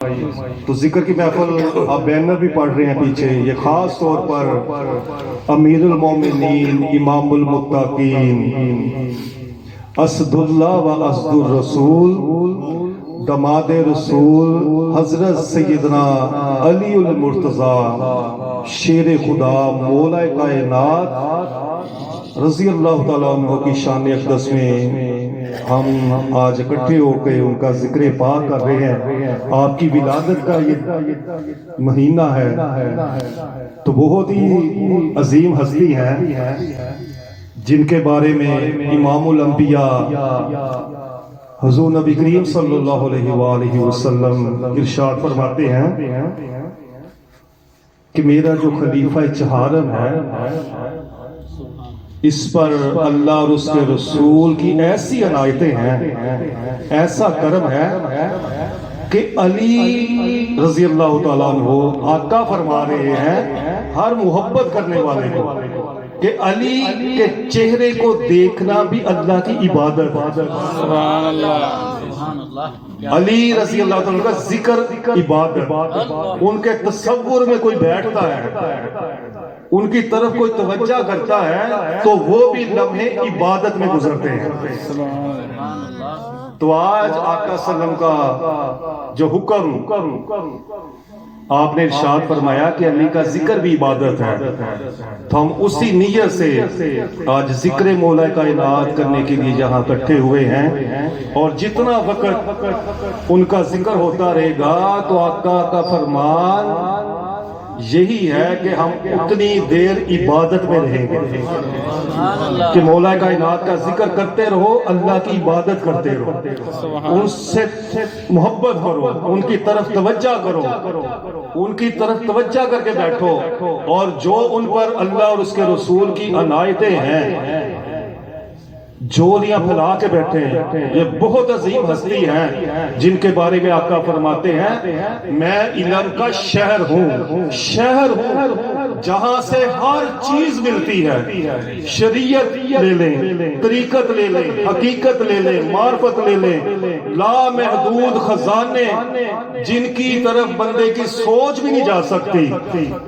تو ذکر کی محفل آپ بینر بھی پڑھ رہے ہیں پیچھے، یہ خاص طور پر امیر المومنین امام المتقین اسد اللہ و اسد الرسول دماد رسول حضرت سیدنا علی المرتضی شیر خدا مولا کائنات رضی اللہ تعالیٰ عنہ کی شان اقدس میں ہم آج اکٹھے ہو کے ان کا ذکر پاک کر رہے ہیں۔ آپ کی ولادت کا یہ مہینہ ہے تو بہت ہی عظیم ہستی ہیں جن کے بارے میں امام الانبیاء حضور نبی کریم صلی اللہ علیہ وآلہ وسلم ارشاد فرماتے ہیں کہ میرا جو خلیفہ چہارم ہے اس پر اللہ اور اس کے رسول کی ایسی عنایتیں ہیں، ایسا کرم ہے کہ علی رضی اللہ تعالیٰ عنہ آقا فرما رہے ہیں ہر محبت کرنے والے کو کہ علی کے چہرے کو دیکھنا بھی اللہ کی عبادت ہے۔ سبحان اللہ۔ علی رضی اللہ تعالیٰ کا ذکر عبادت، ان کے تصور میں کوئی بیٹھتا ہے، ان کی طرف کوئی توجہ کرتا ہے تو وہ بھی لمحے عبادت میں گزرتے ہیں۔ تو آج آقا صلی اللہ علیہ وسلم کا جو حکم آپ نے ارشاد فرمایا کہ علی کا ذکر بھی عبادت ہے، تو ہم اسی نیت سے آج ذکر مولا کائنات کرنے کے لیے یہاں اکٹھے ہوئے ہیں، اور جتنا وقت ان کا ذکر ہوتا رہے گا تو آقا کا فرمان یہی ہے کہ ہم اتنی دیر عبادت میں رہیں گے کہ مولا کائنات کا ذکر کرتے رہو، اللہ کی عبادت کرتے رہو، ان سے محبت کرو، ان کی طرف توجہ کرو، ان کی طرف توجہ کر کے بیٹھو، اور جو ان پر اللہ اور اس کے رسول کی عنایتیں ہیں جولیاں پھیلا کے بیٹھے ہیں، یہ بہت عظیم ہستی ہیں جن کے بارے میں آقا فرماتے ہیں میں علم کا شہر ہوں، شہر ہوں جہاں سے ہر چیز ملتی ہے، شریعت لے لیں، طریقت لے لیں، حقیقت لے لیں، معرفت لے لیں، لامحدود خزانے جن کی طرف بندے کی سوچ بھی نہیں جا سکتی،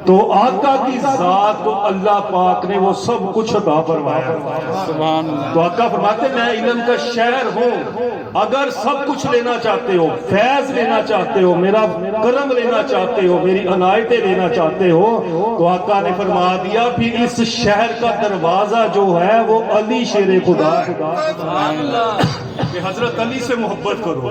تو آقا کی ذات کو اللہ پاک نے وہ سب کچھ عطا فرمایا۔ تو آقا فرماتے میں علم کا شہر ہوں، اگر سب کچھ لینا چاہتے ہو، فیض لینا چاہتے ہو، میرا کرم لینا چاہتے ہو، میری عنایتیں لینا چاہتے ہو، تو آقا نے فرما دیا پھر اس شہر کا دروازہ جو ہے وہ علی شیر خدا کہ حضرت علی سے محبت کرو،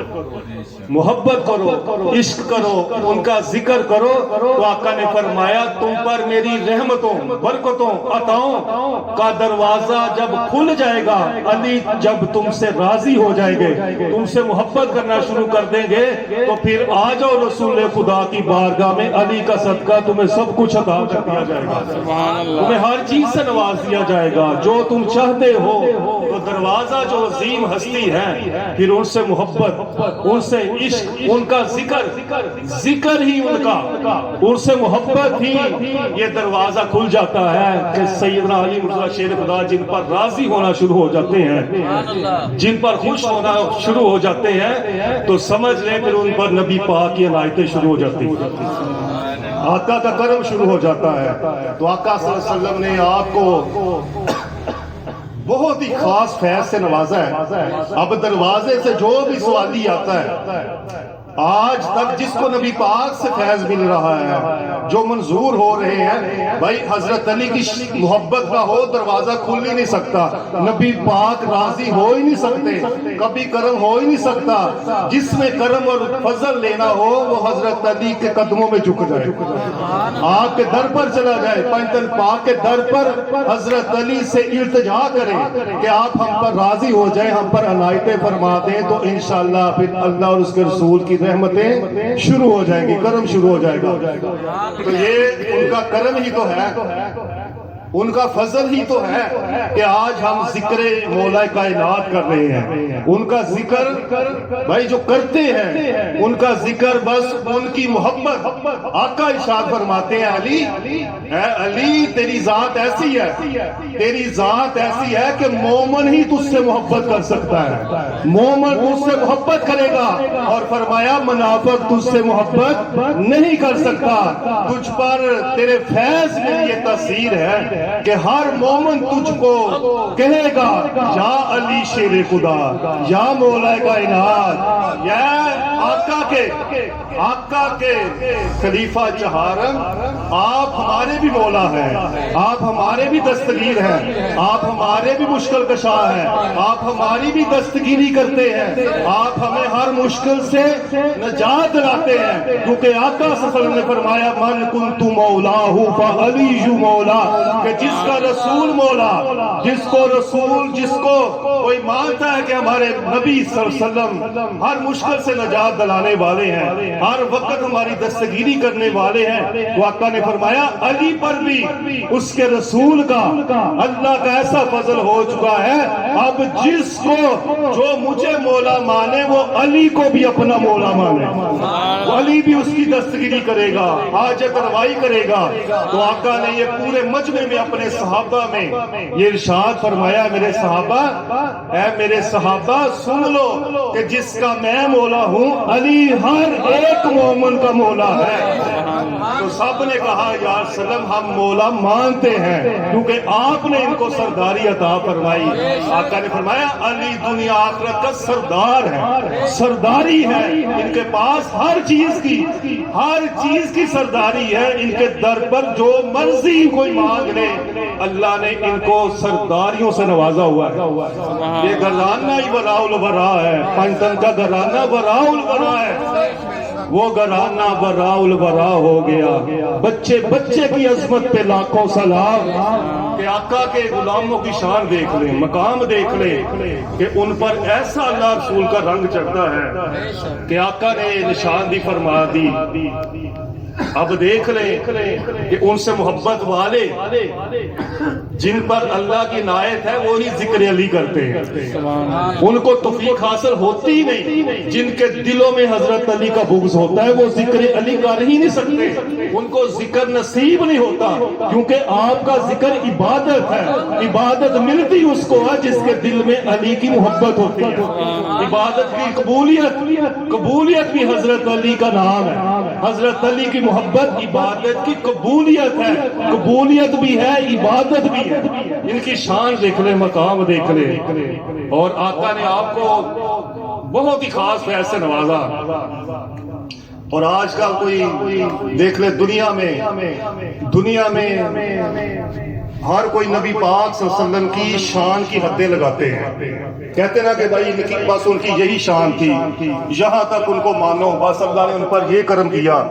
محبت کرو، عشق کرو، ان کا ذکر کرو، تو آقا نے فرمایا تم پر میری رحمتوں، برکتوں، عطاؤں کا دروازہ جب کھل جائے گا، علی جب تم سے راضی ہو جائیں گے، تم سے محبت کرنا شروع کر دیں گے، تو پھر آ جاؤ رسول خدا کی بارگاہ میں، علی کا صدقہ تمہیں سب کچھ عطا کر دیا جائے گا، تمہیں ہر چیز سے نواز دیا جائے گا جو تم چاہتے ہو۔ تو دروازہ جو عظیم ہستی ہے پھر ان سے محبت، ان سے عشق، ان کا ذکر ہی ان کا، ان سے محبت ہی یہ دروازہ کھل جاتا ہے کہ سیدنا علی مرتضی شیر خدا جن پر راضی ہونا شروع ہو جاتے ہیں، جن پر خوش ہونا شروع ہو جاتے ہیں، تو سمجھ لیں پھر ان پر نبی پاک کی عنایتیں شروع ہو جاتی ہیں، آقا کا کرم شروع ہو جاتا ہے۔ تو آقا صلی اللہ علیہ وسلم نے آپ کو بہت ہی خاص فیض سے نوازا ہے۔ اب دروازے سے جو بھی سوالی آتا ہے، آج تک جس کو نبی پاک سے فیض مل رہا ہے، جو منظور ہو رہے ہیں، بھائی حضرت علی کی محبت کا ہو دروازہ کھل ہی نہیں سکتا، نبی پاک راضی ہو ہی نہیں سکتے، کبھی کرم ہو ہی نہیں سکتا۔ جس میں کرم اور فضل لینا ہو وہ حضرت علی کے قدموں میں جھک جائے، آپ کے در پر چلا جائے، پنجتن پاک کے در پر حضرت علی سے التجا کرے کہ آپ ہم پر راضی ہو جائیں، ہم پر عنایتیں فرما دیں، تو انشاءاللہ پھر اللہ اور اس کے رسول کی رحمتیں شروع ہو جائیں گی، کرم شروع ہو جائے گا۔ تو یہ ان کا کرم ہی تو ہے ان کا فضل ہی تو ہے کہ آج ہم ذکر مولا کائنات کر رہے ہیں. ان کا ذکر بھائی جو کرتے ہیں ان کا ذکر بس ان کی محبت. آقا ارشاد فرماتے ہیں علی اے علی تیری ذات ایسی ہے, تیری ذات ایسی ہے کہ مومن ہی تجھ سے محبت کر سکتا ہے, مومن تجھ سے محبت کرے گا. اور فرمایا منافق تجھ سے محبت نہیں کر سکتا. تجھ پر تیرے فیض میں یہ تاثیر ہے کہ ہر مومن تجھ کو کہے گا یا علی شیر خدا, یا مولا کائنات, یا آقا کے خلیفہ چہارم, آپ ہمارے بھی مولا ہیں, آپ ہمارے بھی دستگیر ہیں, آپ ہمارے بھی مشکل کشا ہیں, آپ ہماری بھی دستگیری کرتے ہیں, آپ ہمیں ہر مشکل سے نجات دلاتے ہیں. کیونکہ آقا صلی اللہ علیہ وسلم نے فرمایا من کنت مولاہ فعلی مولا, کہ جس کا رسول مولا, جس کو کوئی مانتا ہے کہ ہمارے نبی صلی اللہ علیہ وسلم ہر مشکل سے نجات دلانے والے ہیں, ہر وقت ہماری دستگیری کرنے والے ہیں, تو آقا نے فرمایا علی پر بھی اس کے رسول کا اللہ کا ایسا فضل ہو چکا ہے, اب جس کو جو مجھے مولا مانے وہ علی کو بھی اپنا مولا مانے, علی بھی اس کی دستگیری کرے گا, حاجت روائی کرے گا. تو آقا نے یہ پورے مجمع میں اپنے صحابہ میں یہ ارشاد فرمایا میرے صحابہ, اے میرے صحابہ سن لو کہ جس کا میں مولا ہوں علی ہر ایک مومن کا مولا ہے. تو سب نے کہا یا سلم ہم مولا مانتے ہیں کیونکہ آپ نے ان کو سرداری عطا فرمائی. آقا نے فرمایا علی دنیا آخرت کا سردار ہے, سرداری ہے, ان کے پاس ہر چیز کی سرداری ہے. ان کے در پر جو مرضی کوئی مانگ لے اللہ نے ان کو سرداریوں سے نوازا ہوا ہے. یہ گھرانہ ہی وراء الورا ہے, پنٹن کا گھرانہ وراء الورا ہے, وہ گھرانہ وراء الورا ہو گیا. بچے کی عظمت پہ لاکھوں سلام. کہ آقا کے غلاموں کی شان دیکھ لیں, مقام دیکھ لیں کہ ان پر ایسا اللہ رسول کا رنگ چڑھتا ہے کہ آقا نے نشاندہی فرما دی. اب دیکھ لیں کہ ان سے محبت والے جن پر اللہ کی عنایت ہے وہی ذکر علی کرتے ہیں. ان کو توفیق حاصل ہوتی ہی نہیں. جن کے دلوں میں حضرت علی کا بغض ہوتا ہے وہ ذکر علی کر ہی نہیں سکتے, ان کو ذکر نصیب نہیں ہوتا. کیونکہ آپ کا ذکر عبادت ہے, عبادت ملتی اس کو ہے جس کے دل میں علی کی محبت ہوتی ہے. عبادت کی قبولیت بھی حضرت علی کا نام ہے. حضرت علی کی محبت عبادت کی قبولیت ہے, قبولیت بھی ہے عبادت بھی ہے. ان کی شان دیکھ لیں, مقام دیکھ لیں. اور آقا نے آپ کو بہت ہی خاص فیض سے نوازا. اور آج کل کوئی دیکھ لے دنیا میں ہر کوئی نبی پاک صلی اللہ علیہ وسلم کی شان کی حدیں لگاتے ہیں. کہتے نا کہ بھائی بس ان کی یہی شان تھی, یہاں تک ان کو مانو, بس اللہ نے ان پر یہ کرم کیا.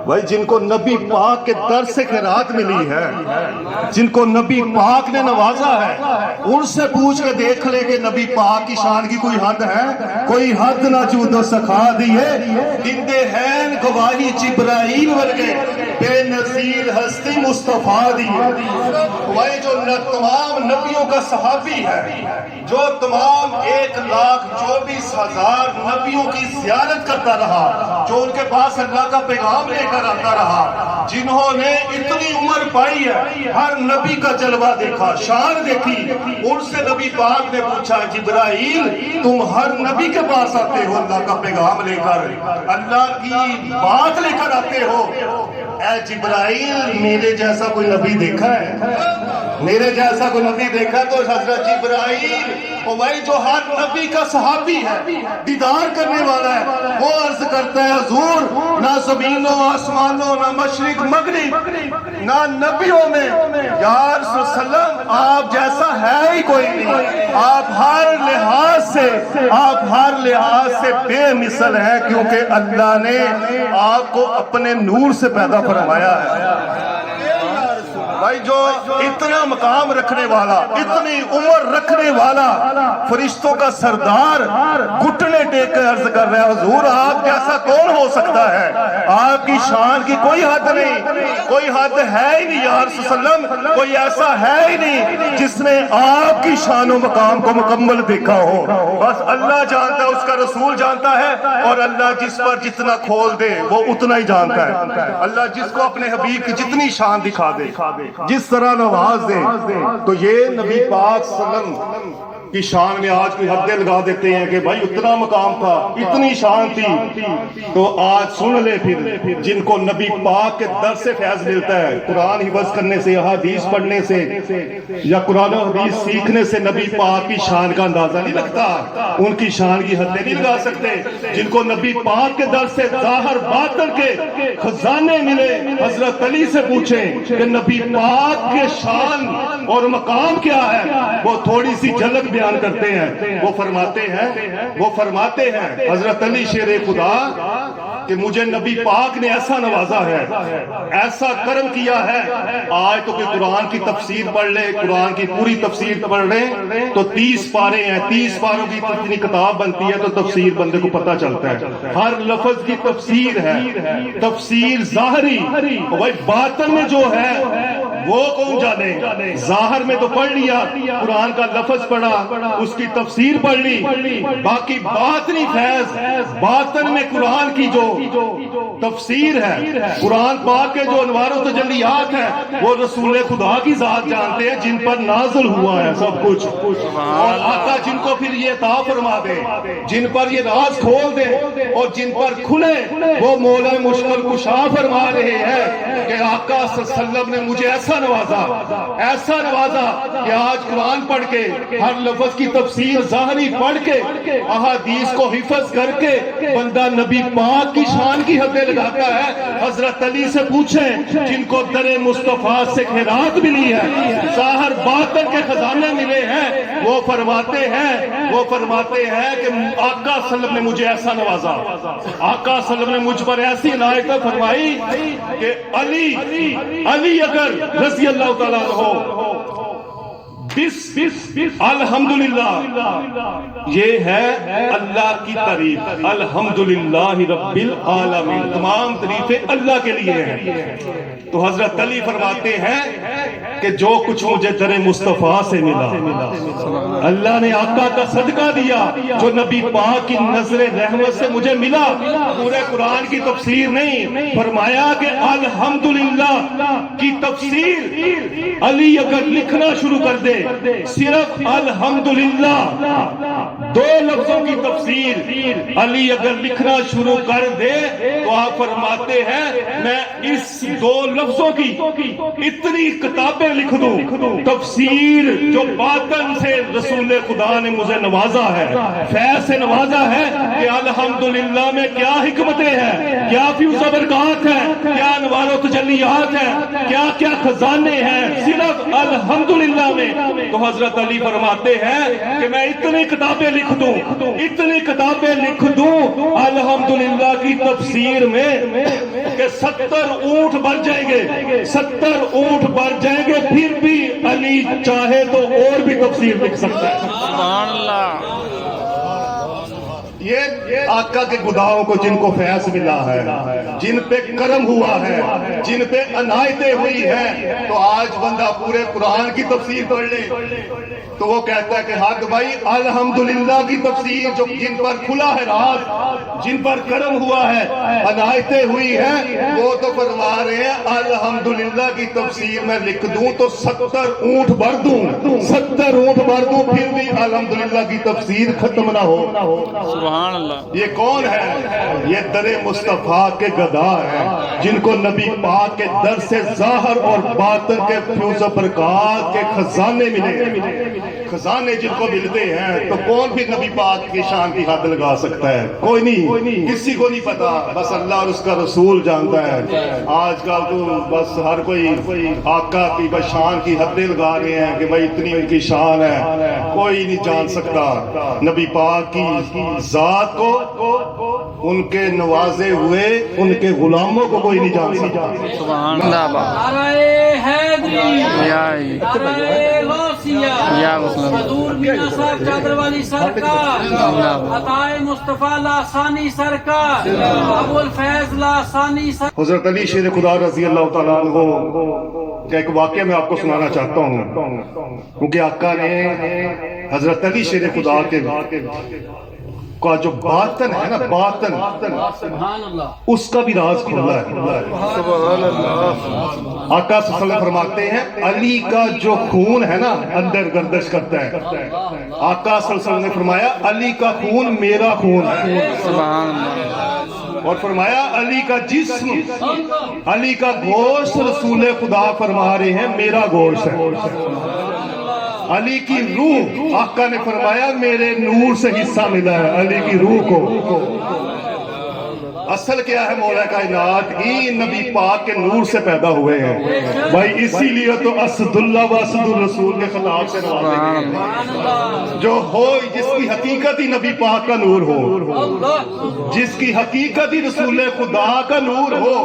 بھائی جن کو نبی پاک کے در سے خیرات ملی ہے, جن کو نبی پاک نے نوازا ہے, ان سے پوچھ کے دیکھ لے کہ نبی پاک کی شان کی کوئی حد ہے؟ کوئی حد نہ جود و سکھا دیے دندے ہیں گواہی جبرائیل ورگے بے نظیر ہستی مصطفیٰ دیے. وہی جو تمام نبیوں کا صحابی ہے, جو تمام 1,24,000 نبیوں کی زیارت کرتا رہا, جو ان کے پاس اللہ کا پیغام لے کر آتا رہا, جنہوں نے اتنی عمر پائی ہے, ہر نبی کا جلوہ دیکھا, شان دیکھی. ان سے نبی پاک نے پوچھا جبرائیل تم ہر نبی کے پاس آتے ہو اللہ کا پیغام لے کر, اللہ کی بات لے کر آتے ہو, اے جبرائیل میرے جیسا کوئی نبی دیکھا ہے؟ میرے جیسا کوئی نبی دیکھا؟ تو حضرت جبرائیل وہی جو ہر نبی کا صحابی ہے, دیدار کرنے والا ہے, وہ عرض کرتا ہے حضور نہ زمینوں آسمانوں نہ مشرق مغرب نہ نبیوں میں یا رسول اللہ صلی اللہ علیہ وسلم آپ جیسا ہے ہی کوئی نہیں. آپ ہر لحاظ سے بے مثل ہیں, کیونکہ اللہ نے آپ کو اپنے نور سے پیدا فرمایا ہے. بھائی جو اتنا مقام رکھنے والا, اتنی عمر رکھنے والا, فرشتوں کا سردار, گھٹنے ٹیک کے عرض کر رہے ہیں حضور آپ جیسا کون ہو سکتا ہے؟ آپ کی شان کی کوئی حد نہیں، کوئی حد ہے ہی نہیں یا رسول وسلم، کوئی ایسا ہے ہی نہیں جس نے آپ کی شان و مقام کو مکمل دیکھا ہو۔ بس اللہ جانتا ہے، اس کا رسول جانتا ہے، اور اللہ جس پر جتنا کھول دے وہ اتنا ہی جانتا ہے۔ اللہ جس کو اپنے حبیب کی جتنی شان دکھا دے، جس طرح نواز دے، تو یہ نبی پاک صلی اللہ علیہ وسلم کی شان میں آج کوئی حدیں لگا دیتے ہیں کہ بھائی اتنا مقام تھا، اتنی شان تھی۔ تو آج سن لے پھر جن کو نبی پاک کے در سے فیض ملتا ہے، قرآن حفظ کرنے سے، حدیث پڑھنے سے یا قرآن و حدیث سیکھنے سے نبی پاک کی شان کا اندازہ نہیں لگتا، ان کی شان کی حدیں نہیں لگا سکتے۔ جن کو نبی پاک کے در سے ظاہر باطن کے خزانے ملے، حضرت علی سے پوچھیں کہ نبی پاک کے شان اور مقام کیا ہے، وہ تھوڑی سی جھلک بیان کرتے ہیں۔ وہ فرماتے ہیں حضرت علی شیر خدا کہ مجھے نبی پاک نے ایسا نوازا ہے، ایسا کرم کیا ہے۔ آج تو کہ قرآن کی تفسیر پڑھ لے، قرآن کی پوری تفسیر پڑھ لیں تو 30 پارے ہیں، 30 پاروں کی اتنی کتاب بنتی ہے تو تفسیر بندے کو پتہ چلتا ہے، ہر لفظ کی تفسیر ہے، تفسیر ظاہری، بھائی باطن میں جو ہے وہ کون جانے۔ ظاہر میں تو پڑھ لیا، قرآن کا لفظ پڑھا، اس کی تفسیر پڑھ لی، باقی باطنی فیض، باطن میں قرآن کی جو تفسیر ہے، قرآن پاک کے جو انوار و تجلیات ہیں، وہ رسول خدا کی ذات جانتے ہیں جن پر نازل ہوا ہے سب کچھ، اور آقا جن کو پھر یہ عطا فرما دے، جن پر یہ راز کھول دے اور جن پر کھلے، وہ مولا مشکل کشا فرما رہے ہیں کہ آقا صلی اللہ علیہ وسلم نے مجھے ایسا نوازا کہ آج قرآن پڑھ کے، ہر لفظ کی تفسیر ظاہری پڑھ کے، احادیث کو حفظ کر کے بندہ نبی پاک کی شان کی حدیں لگاتا ہے۔ حضرت علی سے پوچھیں جن کو در مصطفیٰ سے خیرات ملی ہے، ظاہر باطن کے خزانے ملے ہیں، وہ فرماتے ہیں کہ آقا صلی اللہ علیہ وسلم نے مجھے ایسا نوازا، آقا صلی اللہ علیہ وسلم نے مجھ پر ایسی عنایت فرمائی کہ علی اگر رضی اللہ تعالیٰ عنہ، الحمدللہ، یہ ہے اللہ کی تعریف، الحمدللہ رب العالمین، تمام تعریفیں اللہ کے لیے ہیں۔ تو حضرت علی فرماتے ہیں کہ جو کچھ مجھے در مصطفیٰ سے ملا، اللہ نے آقا کا صدقہ دیا، جو نبی پاک کی نظر رحمت سے مجھے ملا، پورے قرآن کی تفسیر نہیں، فرمایا کہ الحمدللہ کی تفسیر علی اگر لکھنا شروع کر دے، صرف الحمدللہ 2 لفظوں کی تفسیر علی اگر لکھنا شروع کر دے تو آپ فرماتے ہیں میں اس 2 لفظوں کی اتنی کتابیں لکھ دوں، تفسیر جو باطن سے رسول خدا نے مجھے نوازا ہے، فیض سے نوازا ہے کہ الحمدللہ میں کیا حکمتیں ہیں، کیا فیوز و برکات ہیں، کیا انوار و تجلیات ہیں، کیا کیا خزانے ہیں، صرف الحمدللہ میں۔ تو حضرت علی فرماتے ہیں کہ میں اتنی کتابیں لکھ دوں الحمدللہ کی تفسیر میں کہ 70 اونٹ بھر جائیں گے، 70 اونٹ بھر جائیں گے، پھر بھی علی چاہے تو اور بھی تفسیر لکھ سکتا ہے۔ سبحان اللہ۔ یہ آقا کے گداؤں کو جن کو فیض ملا ہے، جن پہ کرم ہوا ہے، جن پہ عنایتیں ہوئی ہیں، تو آج بندہ پورے قرآن کی تفسیر پڑھ لے تو وہ کہتا ہے کہ حق بھائی الحمدللہ کی تفسیر، جو جن پر کھلا ہے راز، جن پر کرم ہوا ہے، عنایتیں ہوئی ہیں، وہ تو فرما رہے ہیں الحمدللہ کی تفسیر میں لکھ دوں تو 70 اونٹ بھر دوں، 70 اونٹ بھر دوں، پھر بھی الحمدللہ کی تفسیر ختم نہ ہو۔ سبحان اللہ۔ یہ کون ہے؟ یہ در مصطفیٰ کے گدا ہیں، جن کو نبی پاک کے در سے ظاہر اور باطن کے فیوز و برکات کے خزانے ملے، خزانے جن کو ملتے ہیں، تو کون بھی نبی پاک کی شان کی حد لگا سکتا ہے؟ کوئی نہیں، کسی کو نہیں پتا، بس اللہ اور اس کا رسول جانتا ہے۔ آج کل تو بس ہر کوئی آقا کی بس شان کی حدیں لگا رہے ہیں کہ بھائی اتنی ان کی شان ہے، کوئی نہیں جان سکتا نبی پاک کی ذات کو، ان کے نوازے ہوئے ان کے غلاموں کو کوئی نہیں جان سکتا۔ سبحان اللہ۔ نعرہ حیدری، یا یا مسلم حضور میاں صاحب چادر والی سرکار، عطائے مصطفیٰ لاسانی سرکار، ابو الفیض لاسانی سرکار۔ حضرت علی شیر خدا رضی اللہ تعالیٰ عنہ کا ایک واقعہ میں آپ کو سنانا چاہتا ہوں، کیونکہ آقا نے حضرت علی شیر خدا کے کا جو باطن ہے نا، باطن، سبحان اللہ، اس کا بھی راز کھلا ہے۔ آقا صلی اللہ علیہ وسلم فرماتے ہیں علی کا جو خون ہے نا اندر گردش کرتا ہے۔ آقا صلی اللہ علیہ وسلم نے فرمایا علی کا خون میرا خون ہے، سبحان اللہ اور فرمایا علی کا جسم، علی کا گوشت رسول خدا فرما رہے ہیں میرا گوشت ہے۔ علی کی روح، آقا نے فرمایا میرے نور سے حصہ ملا ہے علی کی روح کو۔ اصل کیا ہے مولا کائنات کی، نبی پاک کے نور سے پیدا ہوئے ہیں بھائی، اسی لیے تو اسد اللہ و اسد الرسول کے خطاب سے نوازے گئے جو ہو، جس کی حقیقت ہی نبی پاک کا نور ہو، جس کی حقیقت ہی رسول خدا کا نور ہو،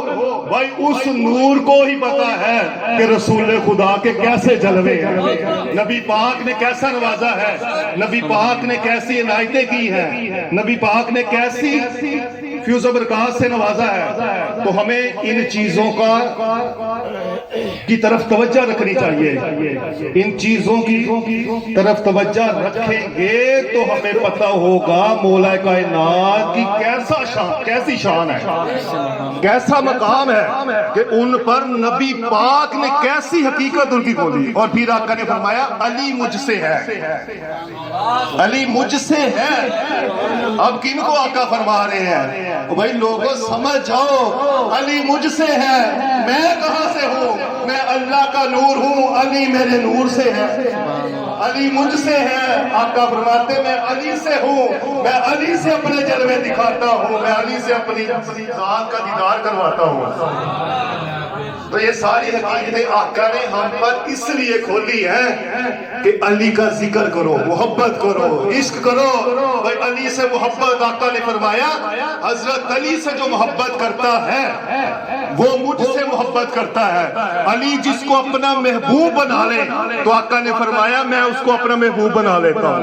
بھائی اس نور کو ہی پتا ہے کہ رسول خدا کے کیسے جلوے ہیں، نبی پاک نے کیسا نوازا ہے، نبی پاک نے کیسی عنایتیں کی ہیں، نبی پاک نے کیسی فیوز و برکات سے نوازا ہے۔ تو ہمیں ان چیزوں کی طرف توجہ رکھنی چاہیے، ان چیزوں کی طرف توجہ رکھیں گے تو ہمیں پتہ ہوگا مولا کائنات کی کیسی شان ہے، کیسا مقام ہے کہ ان پر نبی پاک نے کیسی حقیقت ان کی کھولی۔ اور پھر آقا نے فرمایا علی مجھ سے ہے، علی مجھ سے ہے۔ اب کن کو آقا فرما رہے ہیں؟ بھائی لوگوں سمجھ جاؤ، علی مجھ سے ہے، میں کہاں سے ہوں؟ میں اللہ کا نور ہوں، علی میرے نور سے ہے، علی مجھ سے ہے۔ آقا فرماتے میں علی سے ہوں، میں علی سے اپنے جلوے دکھاتا ہوں، میں علی سے اپنی ذات کا دیدار کرواتا ہوں۔ تو یہ ساری حقیقتیں آقا نے ہم پر اس لیے کھولی ہیں کہ علی کا ذکر کرو، محبت کرو، عشق کرو۔ بھائی علی سے محبت، آقا نے فرمایا حضرت علی سے جو محبت کرتا ہے وہ مجھ سے محبت کرتا ہے۔ علی جس کو اپنا محبوب بنا لے تو آقا نے فرمایا میں اس کو اپنا محبوب بنا لیتا ہوں۔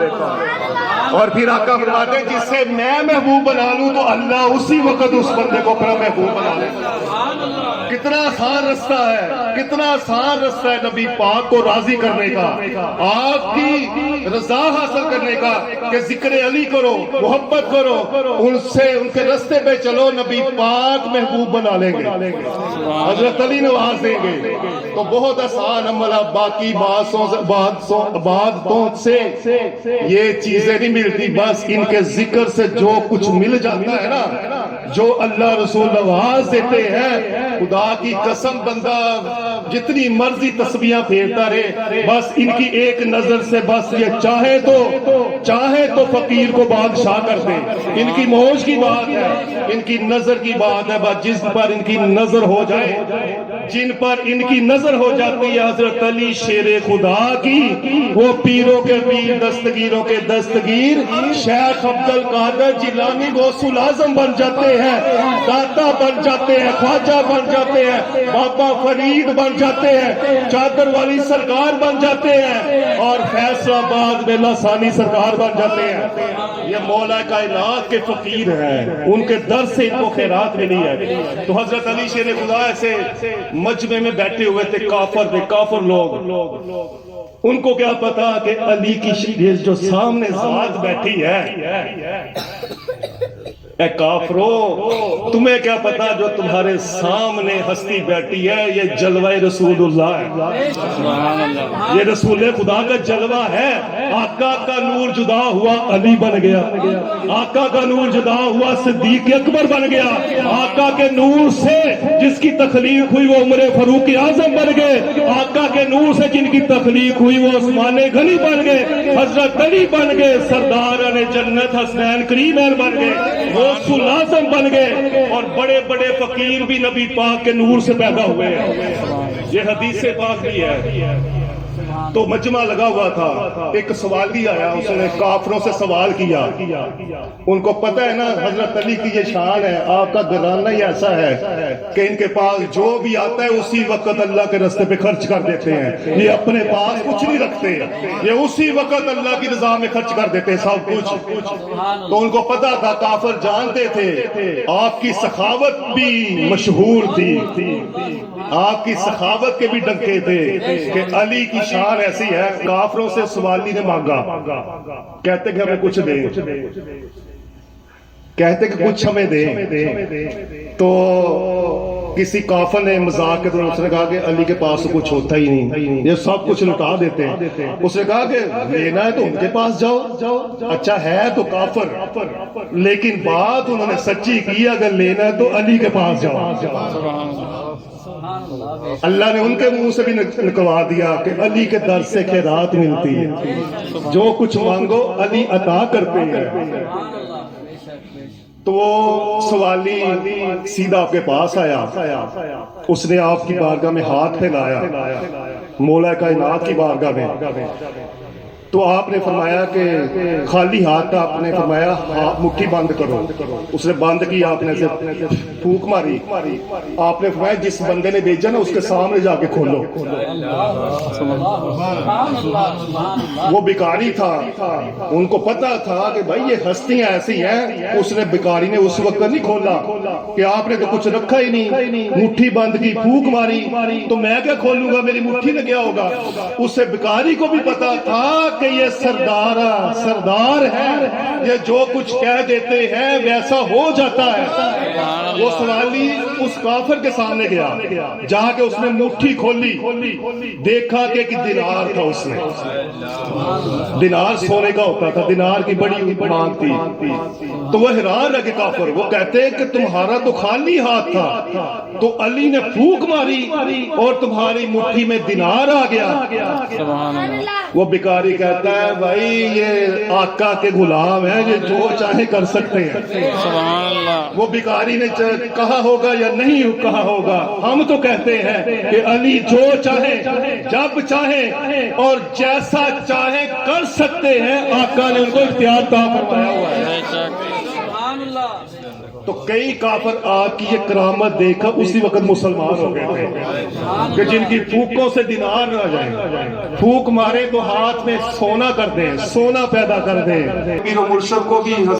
اور پھر آقا فرماتے ہیں جس سے میں محبوب بنا لوں تو اللہ اسی وقت اس بندے کو اپنا محبوب بنا لیتا ہے۔ کتنا آسان رستہ ہے، کتنا آسان رستہ ہے نبی پاک کو راضی کرنے کا، آپ کی رضا حاصل کرنے کا کہ ذکر علی کرو، محبت کرو، ان سے ان کے رستے پہ چلو، نبی پاک محبوب بنا لیں گے، حضرت علی نواز دیں گے۔ تو بہت آسان عمل ہے، باقی باتوں سے یہ چیزیں نہیں ملتی، بس ان کے ذکر سے جو کچھ مل جاتا ہے نا، جو اللہ رسول نواز دیتے ہیں، خدا کی قسم بندہ جتنی مرضی تسبیحاں پھیرتا رہے، بس ان کی ایک نظر سے بس یہ چاہے تو فقیر کو بادشاہ کر دے۔ ان کی موج کی بات ہے، ان کی نظر کی بات ہے، بس جس پر ان کی نظر ہو جائے، جن پر ان کی نظر ہو جاتی ہے حضرت علی شیر خدا کی، وہ پیروں کے پیر، دستگیروں کے دستگیر، شیخ عبد القادر جیلانی غوث الاعظم بن جاتے ہیں، داتا بن جاتے ہیں، خواجہ بن جاتے ہیں، بابا فرید بن جاتے ہیں، چادر والی سرکار بن جاتے ہیں، اور فیصل آباد میں لاسانی سرکار بن جاتے ہیں۔ یہ مولا کائنات کے فقیر ہیں، ان کے در سے ان کو خیرات ملی ہے۔ تو حضرت علی شیر خدا ایسے مجمع میں بیٹھے ہوئے تھے، کافر لوگ، ان کو کیا پتا کہ علی کی جو سامنے ذات بیٹھی ہے، اے کافرو تمہیں کیا پتا جو تمہارے سامنے ہستی بیٹھی ہے یہ جلوہ رسول اللہ ہے، یہ رسول خدا کا جلوہ ہے۔ آقا کا نور جدا ہوا علی بن گیا، آقا کا نور جدا ہوا صدیق اکبر بن گیا، آقا کے نور سے جس کی تخلیق ہوئی وہ عمر فاروق اعظم بن گئے، آقا کے نور سے جن کی تخلیق ہوئی وہ عثمان غنی بن گئے، حضرت علی بن گئے، سرداران جنت حسنین کریمین بن گئے، غوث الاعظم بن گئے، اور بڑے بڑے فقیر بھی نبی پاک کے نور سے پیدا ہوئے ہیں۔ یہ حدیث پاک بھی ہے، تو مجمع لگا ہوا تھا، ایک سوالی آیا، اس نے کافروں سے سوال کیا. ان کو پتہ ہے نا حضرت علی کی یہ شان ہے، آپ کا گھرانہ ہی ایسا ہے کہ ان کے پاس جو بھی آتا ہے اسی وقت اللہ کے راستے پہ خرچ کر دیتے ہیں، یہ اپنے پاس کچھ نہیں رکھتے، یہ اسی وقت اللہ کی رضا میں خرچ کر دیتے ہیں سب کچھ. تو ان کو پتا تھا، کافر جانتے تھے آپ کی سخاوت بھی مشہور تھی، آپ کی سخاوت کے بھی ڈنکے تھے کہ علی کی شان ایسی ہے. کافروں سے سوالی نے مانگا، کہتے کہ ہمیں کچھ دیں، کہتے کہ کچھ ہمیں دیں. تو کسی کافر نے مذاق کے دوران اس نے کہا کہ علی کے پاس کچھ ہوتا ہی نہیں، یہ سب کچھ لٹا دیتے ہیں. اس نے کہا کہ لینا ہے تو ان کے پاس جاؤ. اچھا ہے تو کافر، لیکن بات انہوں نے سچی کی، اگر لینا ہے تو علی کے پاس جاؤ. اللہ نے ان کے منہ سے بھی نکلوا دیا کہ علی کے در سے خیرات ملتی ہے، جو کچھ مانگو علی عطا کرتے ہیں. تو وہ سوالی سیدھا آپ کے پاس آیا، اس نے آپ کی بارگاہ میں ہاتھ پھیلایا، مولا کائنات کی بارگاہ میں. تو آپ نے فرمایا کہ خالی ہاتھ تھا، آپ نے فرمایا مٹھی بند کرو. اس نے بند کی، آپ نے پھونک ماری. آپ نے فرمایا جس بندے نے بھیجا نا اس کے سامنے جا کے کھولو. وہ بھکاری تھا، ان کو پتا تھا کہ بھائی یہ ہستیاں ایسی ہیں. اس نے بھکاری نے اس وقت نہیں کھولا کہ آپ نے تو کچھ رکھا ہی نہیں، مٹھی بند کی، پھونک ماری، تو میں کیا کھولوں گا، میری مٹھی میں کیا ہوگا. اس سے بھکاری کو بھی پتا تھا کہ یہ سردار ہے، یہ جو کچھ کہہ دیتے ہیں ویسا ہو جاتا ہے. وہ سوالی اس کافر کے سامنے گیا، جا کے اس نے مٹھی کھولی، دیکھا کہ ایک دینار تھا. اس نے دینار سونے کا ہوتا تھا، دینار کی بڑی مانگ تھی. تو وہ حیران رہ کے کافر، وہ کہتے ہیں کہ تمہارا تو خالی ہاتھ تھا، تو علی نے پھونک ماری اور تمہاری مٹھی میں دینار آ گیا. وہ بھکاری کہتا ہے بھائی یہ آقا کے غلام ہیں، یہ جو چاہے کر سکتے ہیں. وہ بھکاری نے کہا ہوگا یا نہیں کہا ہوگا، ہم تو کہتے ہیں کہ علی جو چاہے جب چاہے اور جیسا چاہے کر سکتے ہیں. آقا نے ان کو اختیار عطا فرمایا ہوا ہے. تو کئی کافر آپ کی یہ کرامت دیکھ کر اسی وقت مسلمان ہو گئے تھے کہ جن کی پھونکوں سے دینار نہ جائیں، پھونک مارے تو ہاتھ میں سونا کر دیں، سونا پیدا کر دیں. پیر و مرشد کو بھی